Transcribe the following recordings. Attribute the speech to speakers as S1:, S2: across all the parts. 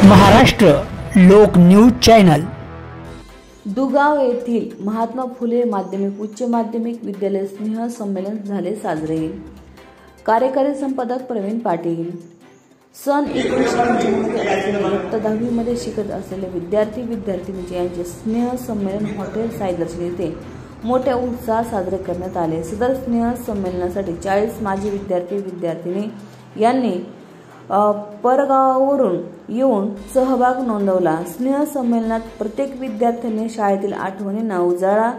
S1: महाराष्ट्र लोक news channel.
S2: दुगाव येथील महात्मा फुले माध्यमिक उच्च माध्यमिक विद्यालय स्नेह संमेलन झाले साजरे। कार्यकारी संपादक प्रवीण पाटील। सन 1995 इयत्ता 10वी मध्ये शिकत असलेले विद्यार्थी विद्यार्थिनींचे यांचे स्नेह संमेलन हॉटेल साई दर्शन येथे मोठ्या उत्साहात साजरे करण्यात आले। सदर स्नेह संमेलनासाठी 40 माजी विद्यार्थी विद्यार्थिनी यांनी परगावावरून येऊन सहभाग नोंदवला। स्नेह संमेलनात प्रत्येक विद्यार्थ्याने शाळेतील आठवणींना उजाळा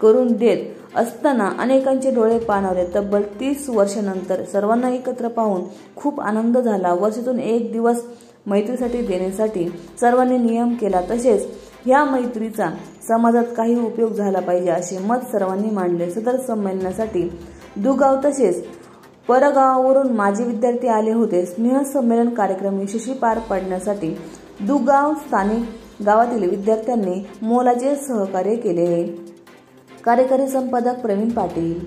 S2: करून देत असताना अनेकांचे डोळे पाणावले। तब्बल 30 वर्षांनंतर सर्वांना एकत्र पाहून खूप आनंद झाला। वर्षातून एक दिवस मैत्रीसाठी देण्यासाठी सर्वांनी नियम केला। तसेच ह्या मैत्रीचा समाजात काही उपयोग झाला पाहिजे असे मत सर्वांनी मांडले। सदर संमेलनासाठी दुगाव तसेच परगावावरून माजी विद्यार्थी आले होते। स्नेह संमेलन कार्यक्रम यशस्वी पार पाडण्यासाठी दुगाव स्थानिक गावातील विद्यार्थ्यांनी मोलाचे सहकार्य केले। कार्यकारी संपादक प्रवीण पाटील।